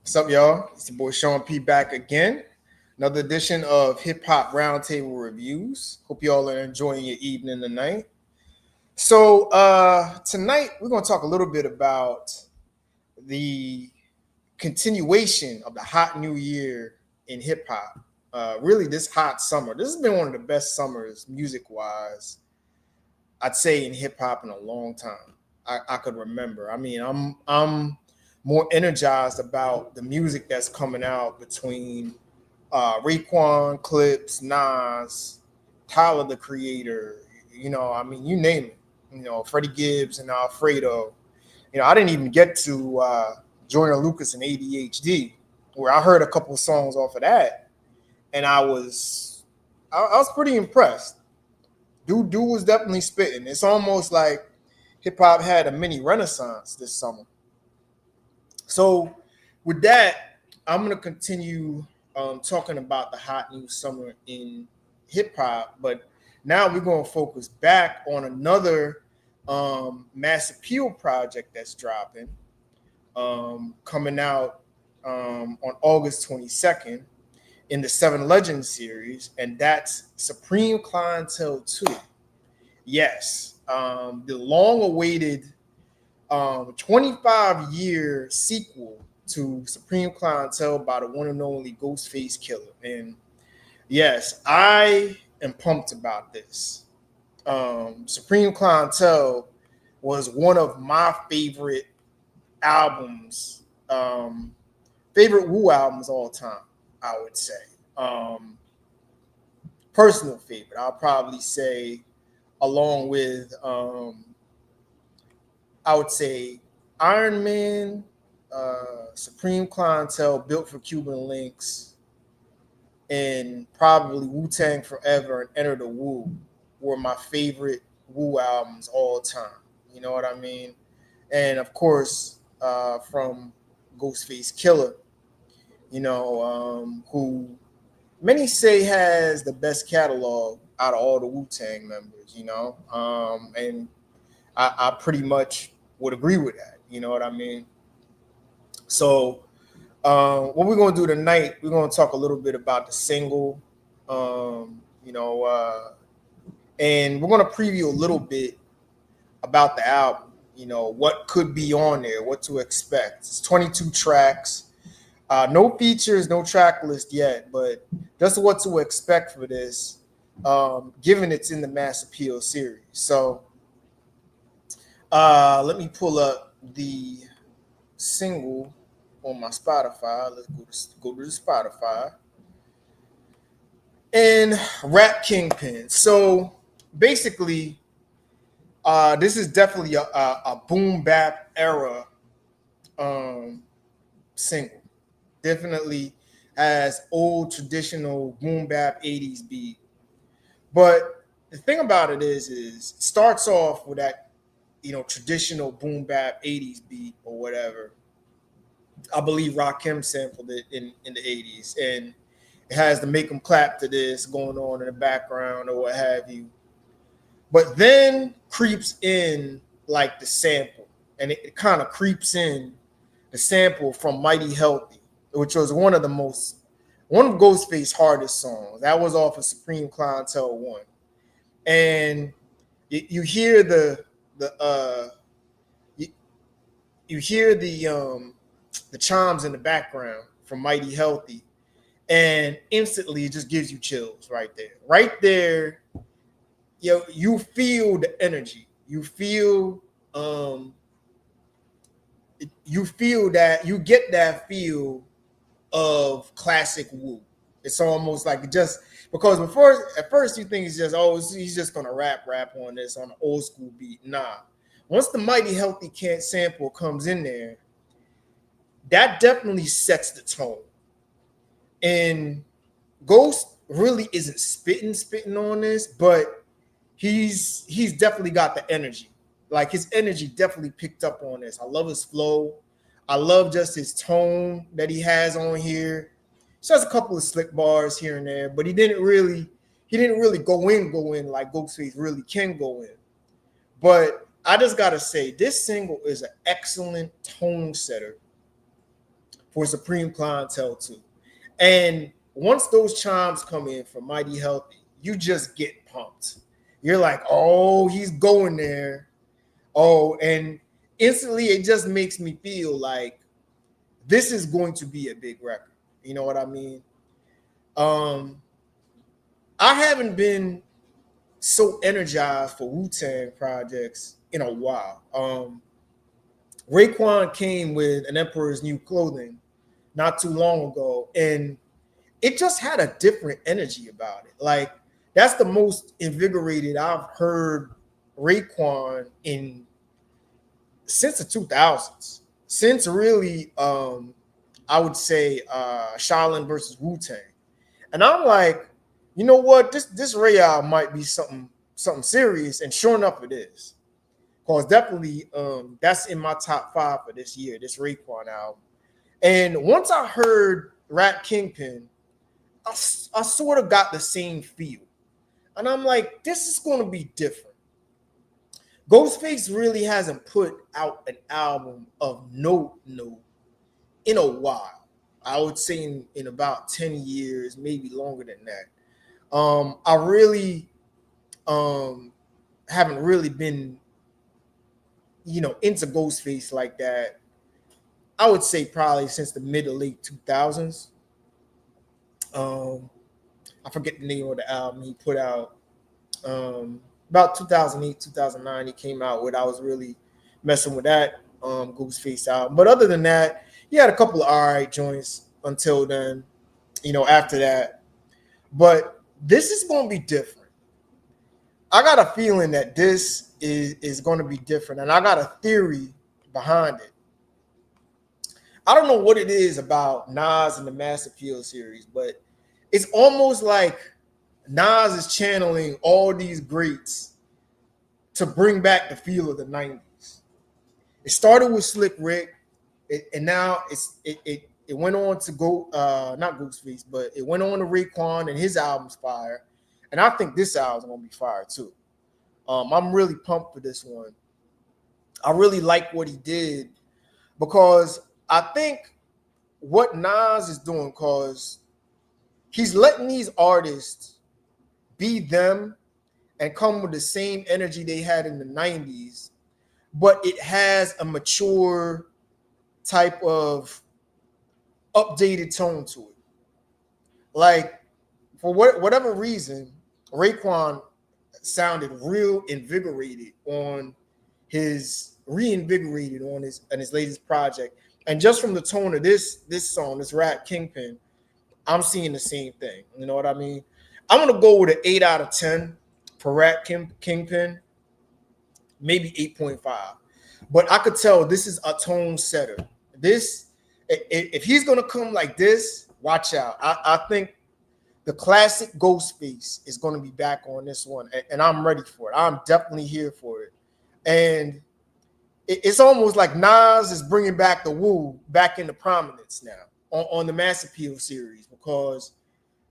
What's up, y'all? It's your boy Sean P back again. Another edition of Hip Hop Roundtable Reviews. Hope y'all are enjoying your evening tonight. So tonight we're gonna talk a little bit about the continuation of the hot new year in hip hop. Really, this hot summer. This has been one of the best summers, music wise, I'd say in hip hop in a long time. I could remember. I mean, I'm more energized about the music that's coming out between Raekwon, Clips, Nas, Tyler the Creator. I mean, you name it. Freddie Gibbs and Alfredo. I didn't even get to Joyner Lucas and ADHD, where I heard a couple of songs off of that, and I was pretty impressed. Dude was definitely spitting. It's almost like hip hop had a mini renaissance this summer. So with that, I'm gonna continue talking about the hot new summer in hip hop, but now we're gonna focus back on another Mass Appeal project that's dropping, coming out on August 22nd in the Seven Legends series, and that's Supreme Clientele 2. Yes, the long-awaited 25-year sequel to Supreme Clientele by the one and only Ghostface Killah. And yes, I am pumped about this. Supreme Clientele was one of my albums, favorite Wu albums all time, I would say. Um, Personal favorite, I'll probably say, along with I would say Iron Man, Supreme Clientele, Built for Cuban Links, and probably Wu Tang Forever and Enter the Wu were my favorite Wu albums all time. You know what I mean? And of course, from Ghostface Killah, who many say has the best catalog out of all the Wu Tang members. And I pretty much would agree with that. You know what I mean? So, what we're gonna do tonight, we're gonna talk a little bit about the single, um, you know, uh, and we're gonna preview a little bit about the album. What could be on there, what to expect. It's 22 tracks, no features, no track list yet, but just what to expect for this, given it's in the Mass Appeal series. So, let me pull up the single on my Spotify. Let's go to the Spotify and Rap Kingpin. So basically, this is definitely a boom bap era um, single. Definitely has old traditional boom bap 80s beat. But the thing about it is it starts off with that traditional boom bap 80s beat or whatever. I believe Rakim sampled it in the 80s, and it has the make 'em clap to this going on in the background or what have you. But then creeps in like the sample, and it kind of creeps in the sample from Mighty Healthy, which was one of Ghostface's hardest songs. That was off of Supreme Clientele 1. And you hear you, you hear the chimes in the background from Mighty Healthy, and instantly it just gives you chills right there. Right there, you feel the energy. You feel that you get that feel of classic Wu. It's almost like just because at first you think it's just he's just gonna rap on this on an old school beat. Nah. Once the Mighty Healthy Can't sample comes in there, that definitely sets the tone. And Ghost really isn't spitting on this, but he's definitely got the energy. Like his energy definitely picked up on this. I love his flow. I love just his tone that he has on here. Just has a couple of slick bars here and there, but he didn't really go in like Ghostface really can go in. But I just gotta say, this single is an excellent tone setter for Supreme Clientele too. And once those chimes come in from Mighty Healthy, you just get pumped. You're like, oh, he's going there. Oh, and instantly it just makes me feel like this is going to be a big record. You know what I mean? I haven't been so energized for Wu-Tang projects in a while. Raekwon came with an Emperor's New Clothing not too long ago, and it just had a different energy about it. Like, that's the most invigorated I've heard Raekwon in since the 2000s. Since really, I would say Shaolin versus Wu-Tang. And I'm like, you know what? This Ray album might be something serious, and sure enough, it is. Cause definitely, that's in my top 5 for this year. This Raekwon album. And once I heard Rap Kingpin, I sort of got the same feel, and I'm like, this is going to be different. Ghostface really hasn't put out an album of note in a while. I would say in about 10 years, maybe longer than that. I really haven't really been, into Ghostface like that. I would say probably since the mid to late 2000s. I forget the name of the album he put out. About 2008, 2009, he came out with. I was really messing with that Ghostface album. But other than that, he had a couple of all right joints until then, after that. But this is going to be different. I got a feeling that this is going to be different, and I got a theory behind it. I don't know what it is about Nas and the Mass Appeal series, but it's almost like Nas is channeling all these greats to bring back the feel of the 90s. It started with Slick Rick, and now it went on to go, not Ghostface, but it went on to Raekwon, and his album's fire. And I think this album's going to be fire too. I'm really pumped for this one. I really like what he did, because I think what Nas is doing, because he's letting these artists be them and come with the same energy they had in the 90s, but it has a mature type of updated tone to it. Like, for whatever reason, Raekwon sounded reinvigorated on his latest project. And just from the tone of this song, this Rap Kingpin, I'm seeing the same thing. You know what I mean? I'm going to go with an 8 out of 10 for Rap Kingpin, maybe 8.5. But I could tell this is a tone setter. This, if he's going to come like this, watch out. I think the classic Ghostface is going to be back on this one, and I'm ready for it. I'm definitely here for it. And it's almost like Nas is bringing back the Wu back into prominence now on the Mass Appeal series, because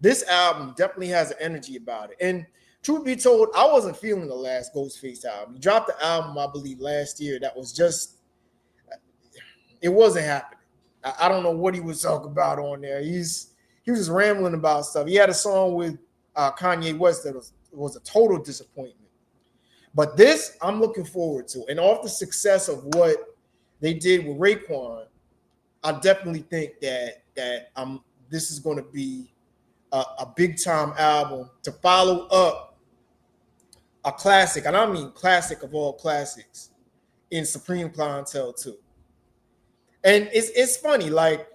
this album definitely has an energy about it. And truth be told, I wasn't feeling the last Ghostface album. He dropped the album, I believe, last year that was just, it wasn't happening. I don't know what he was talking about on there. He was just rambling about stuff. He had a song with Kanye West that was a total disappointment. But this, I'm looking forward to. And off the success of what they did with Raekwon, I definitely think that this is going to be a big time album to follow up a classic, and I mean classic of all classics, in Supreme Clientele too. And it's funny, like,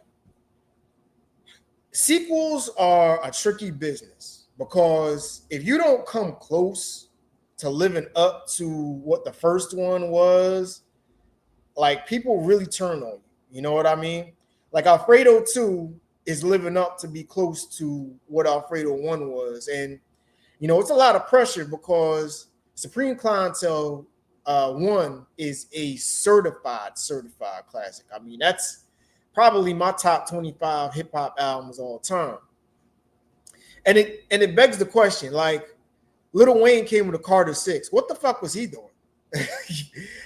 sequels are a tricky business, because if you don't come close to living up to what the first one was, like, people really turn on you. You know what I mean? Like, Alfredo 2 is living up to be close to what Alfredo 1 was. And, it's a lot of pressure, because Supreme Clientele 1 is a certified classic. I mean, that's probably my top 25 hip hop albums all time. And it begs the question, like, Lil Wayne came with a Carter 6. What the fuck was he doing?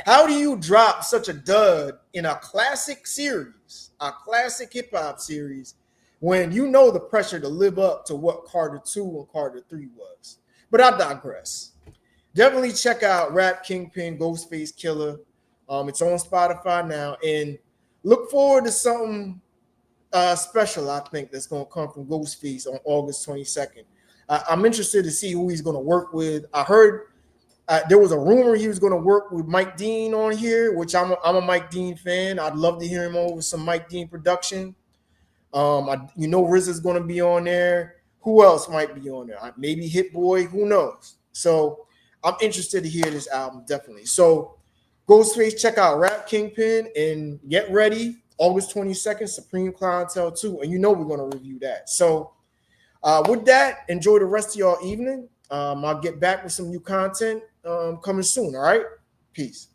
How do you drop such a dud in a classic series, a classic hip hop series, when you know the pressure to live up to what Carter 2 and Carter 3 was? But I digress. Definitely check out Rap Kingpin, Ghostface Killah. It's on Spotify now. And look forward to something special, I think, that's going to come from Ghostface on August 22nd. I'm interested to see who he's going to work with. I heard there was a rumor he was going to work with Mike Dean on here, which I'm a Mike Dean fan. I'd love to hear him over some Mike Dean production. RZA's going to be on there. Who else might be on there? Maybe Hit Boy. Who knows? So I'm interested to hear this album, definitely. So Ghostface, check out Rap Kingpin and get ready. August 22nd, Supreme Clientele 2. And you know we're going to review that. So with that, enjoy the rest of y'all evening. I'll get back with some new content coming soon. All right? Peace.